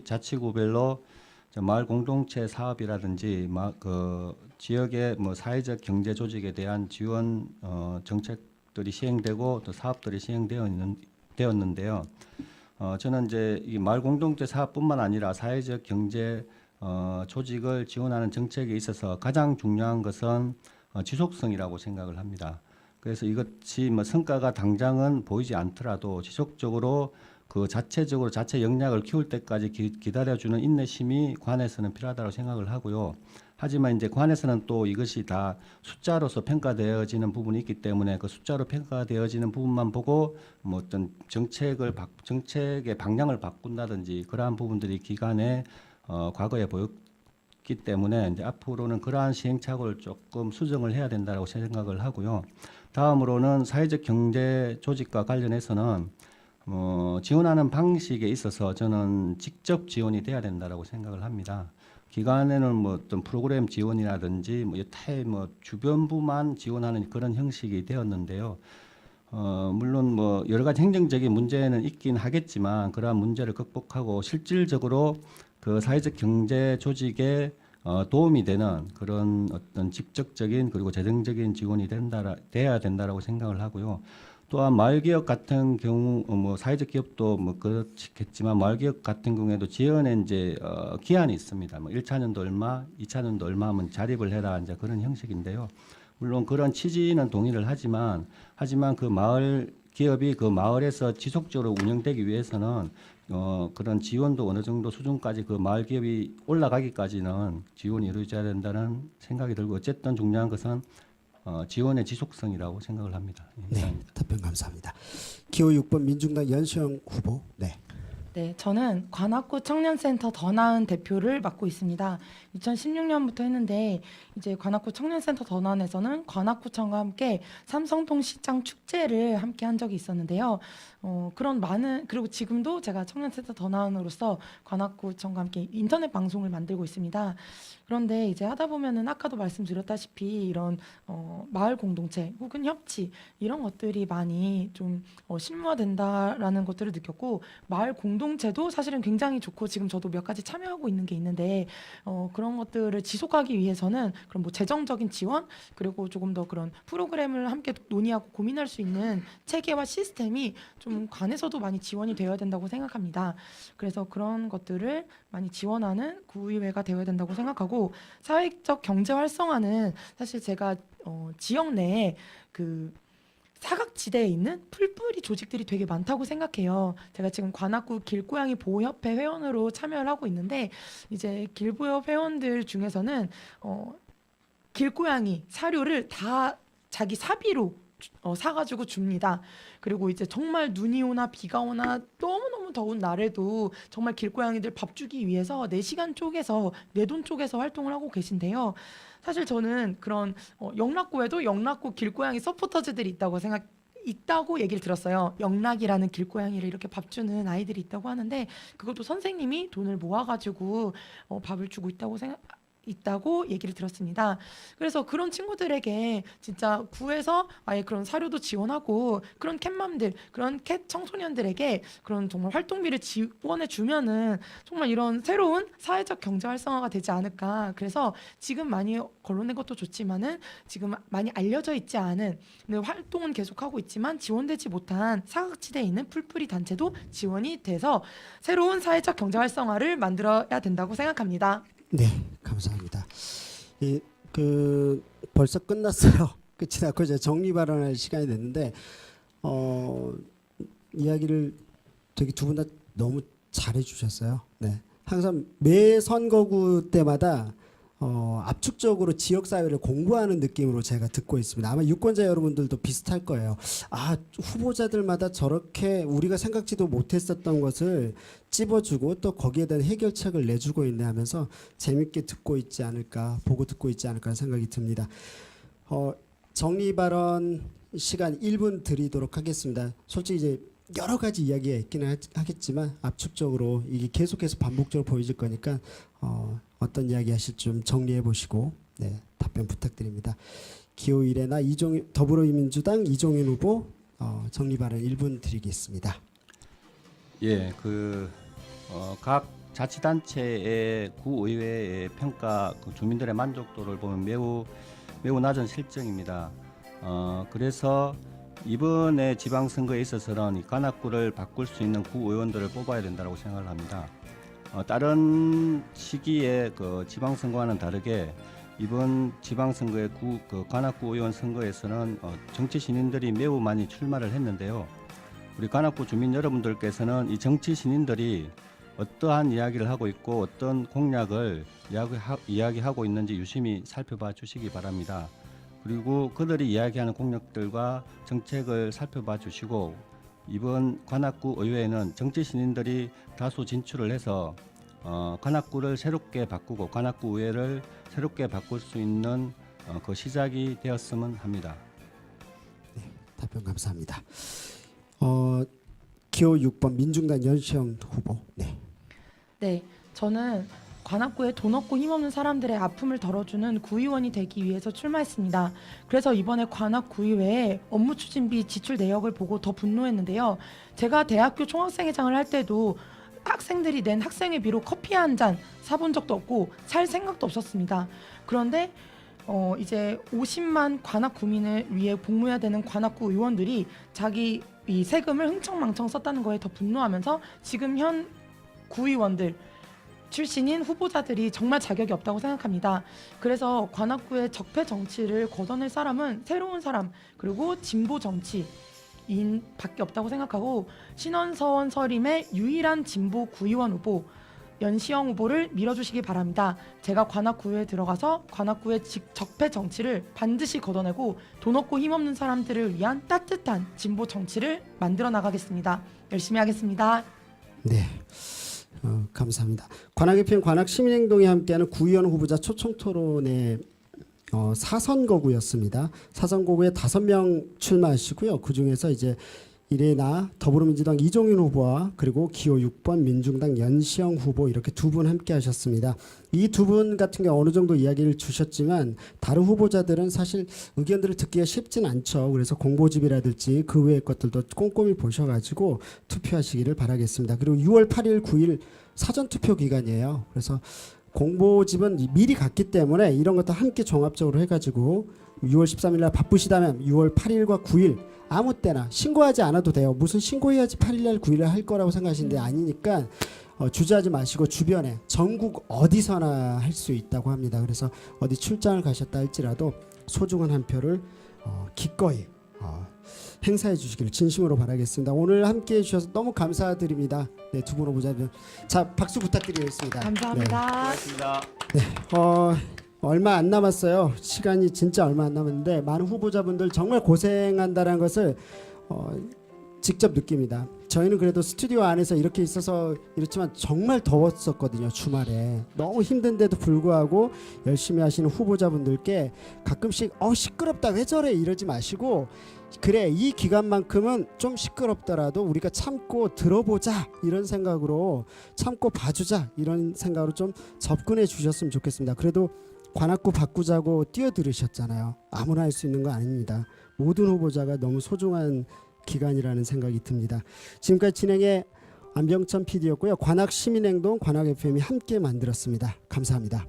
자치구별로 마을 공동체 사업이라든지 그 지역의 사회적 경제 조직에 대한 지원 정책들이 시행되고 또 사업들이 시행되었는데요. 저는 이제 이 마을 공동체 사업뿐만 아니라 사회적 경제 조직을 지원하는 정책에 있어서 가장 중요한 것은 지속성이라고 생각을 합니다. 그래서 이것이 성과가 당장은 보이지 않더라도 지속적으로 그 자체적으로 자체 역량을 키울 때까지 기다려주는 인내심이 관에서는 필요하다고 생각을 하고요. 하지만 이제 관에서는 또 이것이 다 숫자로서 평가되어지는 부분이 있기 때문에 그 숫자로 평가되어지는 부분만 보고 어떤 정책의 방향을 바꾼다든지 그러한 부분들이 기간에 과거에 보였기 때문에 이제 앞으로는 그러한 시행착오를 조금 수정을 해야 된다고 생각을 하고요. 다음으로는 사회적 경제 조직과 관련해서는 지원하는 방식에 있어서 저는 직접 지원이 돼야 된다고 생각을 합니다. 기간에는 어떤 프로그램 지원이라든지 여타의 주변부만 지원하는 그런 형식이 되었는데요. 물론 여러 가지 행정적인 문제는 있긴 하겠지만 그러한 문제를 극복하고 실질적으로 그 사회적 경제 조직에 도움이 되는 그런 어떤 직접적인 그리고 재정적인 지원이 돼야 된다라고 생각을 하고요. 또한 마을기업 같은 경우 사회적 기업도 그렇겠지만 마을기업 같은 경우에도 지원에 이제 기한이 있습니다. 1차년도 얼마, 2차년도 얼마 하면 자립을 해라 이제 그런 형식인데요. 물론 그런 취지는 동의를 하지만 그 마을 기업이 그 마을에서 지속적으로 운영되기 위해서는 그런 지원도 어느 정도 수준까지 그 마을 기업이 올라가기까지는 지원이 이루어져야 된다는 생각이 들고 어쨌든 중요한 것은 지원의 지속성이라고 생각을 합니다. 네, 답변 감사합니다. 기호 6번 민중당 연수영 후보. 네. 네, 저는 관악구 청년센터 더 나은 대표를 맡고 있습니다. 2016년부터 했는데 이제 관악구 청년센터 더 나은에서는 관악구청과 함께 삼성동 시장 축제를 함께 한 적이 있었는데요. 그리고 지금도 제가 청년센터 더 나은으로서 관악구청과 함께 인터넷 방송을 만들고 있습니다. 그런데 이제 하다 보면은 아까도 말씀드렸다시피 이런 마을 공동체 혹은 협치 이런 것들이 많이 좀 실무화된다라는 것들을 느꼈고, 마을 공동체도 사실은 굉장히 좋고 지금 저도 몇 가지 참여하고 있는 게 있는데 그런 것들을 지속하기 위해서는 그런 뭐 재정적인 지원, 그리고 조금 더 그런 프로그램을 함께 논의하고 고민할 수 있는 체계와 시스템이 좀 관에서도 많이 지원이 되어야 된다고 생각합니다. 그래서 그런 것들을 많이 지원하는 구의회가 되어야 된다고 생각하고, 사회적 경제 활성화는 사실 제가 지역 내에 그 사각지대에 있는 풀뿌리 조직들이 되게 많다고 생각해요. 제가 지금 관악구 길고양이 보호협회 회원으로 참여를 하고 있는데, 이제 길보협 회원들 중에서는 길고양이 사료를 다 자기 사비로 사가지고 줍니다. 그리고 이제 정말 눈이 오나 비가 오나 너무너무 더운 날에도 정말 길고양이들 밥 주기 위해서 4시간 쪼개서 내 돈 쪼개서 활동을 하고 계신데요. 사실 저는 그런 영락구에도 영락구 길고양이 서포터즈들이 있다고 얘기를 들었어요. 영락이라는 길고양이를 이렇게 밥 주는 아이들이 있다고 하는데, 그것도 선생님이 돈을 모아가지고 밥을 주고 있다고 얘기를 들었습니다. 그래서 그런 친구들에게 진짜 구에서 아예 그런 사료도 지원하고, 그런 캣맘들, 그런 캣 청소년들에게 그런 정말 활동비를 지원해 주면은 정말 이런 새로운 사회적 경제 활성화가 되지 않을까. 그래서 지금 많이 거론된 것도 좋지만은 지금 많이 알려져 있지 않은, 근데 활동은 계속하고 있지만 지원되지 못한 사각지대에 있는 풀뿌리 단체도 지원이 돼서 새로운 사회적 경제 활성화를 만들어야 된다고 생각합니다. 네, 감사합니다. 벌써 끝났어요. 끝이 났고 이제 정리 발언할 시간이 됐는데 이야기를 되게 두 분 다 너무 잘해 주셨어요. 네, 항상 매 선거구 때마다 압축적으로 지역 사회를 공부하는 느낌으로 제가 듣고 있습니다. 아마 유권자 여러분들도 비슷할 거예요. 아, 후보자들마다 저렇게 우리가 생각지도 못했었던 것을 찝어주고 또 거기에 대한 해결책을 내주고 있네 하면서 재밌게 듣고 있지 않을까, 보고 듣고 있지 않을까 생각이 듭니다. 정리 발언 시간 1분 드리도록 하겠습니다. 솔직히 이제 여러 가지 이야기가 있기는 하겠지만 압축적으로 이게 계속해서 반복적으로 보여질 거니까 어떤 이야기 하실지 좀 정리해 보시고 답변 부탁드립니다. 기호 1회나 더불어민주당 이종윤 후보 정리 발언 1분 드리겠습니다. 예, 각 자치단체의 구의회의 평가, 주민들의 만족도를 보면 매우 낮은 실정입니다. 그래서 이번에 지방선거에 있어서는 이 관악구를 바꿀 수 있는 구의원들을 뽑아야 된다고 생각을 합니다. 다른 시기에 지방선거와는 다르게 이번 지방선거의 관악구 의원 선거에서는 정치 신인들이 매우 많이 출마를 했는데요. 우리 관악구 주민 여러분들께서는 이 정치 신인들이 어떠한 이야기를 하고 있고 어떤 공약을 이야기하고 있는지 유심히 살펴봐 주시기 바랍니다. 그리고 그들이 이야기하는 공약들과 정책을 살펴봐 주시고, 이번 관악구 의회에는 정치 신인들이 다수 진출을 해서 관악구를 새롭게 바꾸고 관악구 의회를 새롭게 바꿀 수 있는 그 시작이 되었으면 합니다. 네, 답변 감사합니다. 기호 6번 민중당 연시영 후보. 네, 저는 관악구에 돈 없고 힘없는 사람들의 아픔을 덜어주는 구의원이 되기 위해서 출마했습니다. 그래서 이번에 관악구의회에 업무 추진비 지출 내역을 보고 더 분노했는데요. 제가 대학교 총학생회장을 할 때도 학생들이 낸 학생회비로 커피 한 잔 사본 적도 없고 살 생각도 없었습니다. 그런데 이제 50만 관악구민을 위해 복무해야 되는 관악구 의원들이 자기 이 세금을 흥청망청 썼다는 거에 더 분노하면서 지금 현 구의원들 출신인 후보자들이 정말 자격이 없다고 생각합니다. 그래서 관악구의 적폐 정치를 걷어낼 사람은 새로운 사람, 그리고 진보 정치인 밖에 없다고 생각하고, 신원서원 서림의 유일한 진보 구의원 후보 연시영 후보를 밀어주시기 바랍니다. 제가 관악구에 들어가서 관악구의 적폐 정치를 반드시 걷어내고 돈 없고 힘없는 사람들을 위한 따뜻한 진보 정치를 만들어 나가겠습니다. 열심히 하겠습니다. 네. 감사합니다. 관악FM 관악시민행동이 함께하는 구의원 후보자 초청토론의 4선거구였습니다. 4선거구에 5명 출마하시고요. 그중에서 이제 이래나 더불어민주당 이종윤 후보와 그리고 기호 6번 민중당 연시영 후보 이렇게 두 분 함께 하셨습니다. 이 두 분 같은 경우 어느 정도 이야기를 주셨지만 다른 후보자들은 사실 의견들을 듣기가 쉽진 않죠. 그래서 공보집이라든지 그 외의 것들도 꼼꼼히 보셔가지고 투표하시기를 바라겠습니다. 그리고 6월 8일, 9일 사전투표 기간이에요. 그래서 공보집은 미리 갔기 때문에 이런 것도 함께 종합적으로 해가지고 6월 13일 날 바쁘시다면 6월 8일과 9일 아무 때나 신고하지 않아도 돼요. 무슨 신고해야지 8일 날 9일 날 할 거라고 생각하시는데 아니니까 주저하지 마시고 주변에 전국 어디서나 할 수 있다고 합니다. 그래서 어디 출장을 가셨다 할지라도 소중한 한 표를 기꺼이 행사해 주시기를 진심으로 바라겠습니다. 오늘 함께해 주셔서 너무 감사드립니다. 네, 두 분 후보자분 자 박수 부탁드리겠습니다. 감사합니다. 네, 얼마 안 남았어요. 시간이 진짜 얼마 안 남았는데 많은 후보자분들 정말 고생한다는 것을 직접 느낍니다. 저희는 그래도 스튜디오 안에서 이렇게 있어서 이렇지만 정말 더웠었거든요. 주말에 너무 힘든데도 불구하고 열심히 하시는 후보자분들께 가끔씩 시끄럽다 왜 저래 이러지 마시고 그래 이 기간만큼은 좀 시끄럽더라도 우리가 참고 들어보자 이런 생각으로 참고 봐주자 이런 생각으로 좀 접근해 주셨으면 좋겠습니다. 그래도 관악구 바꾸자고 뛰어들으셨잖아요. 아무나 할 수 있는 거 아닙니다. 모든 후보자가 너무 소중한 기간이라는 생각이 듭니다. 지금까지 진행의 안병천 PD였고요. 관악 시민행동 관악 FM이 함께 만들었습니다. 감사합니다.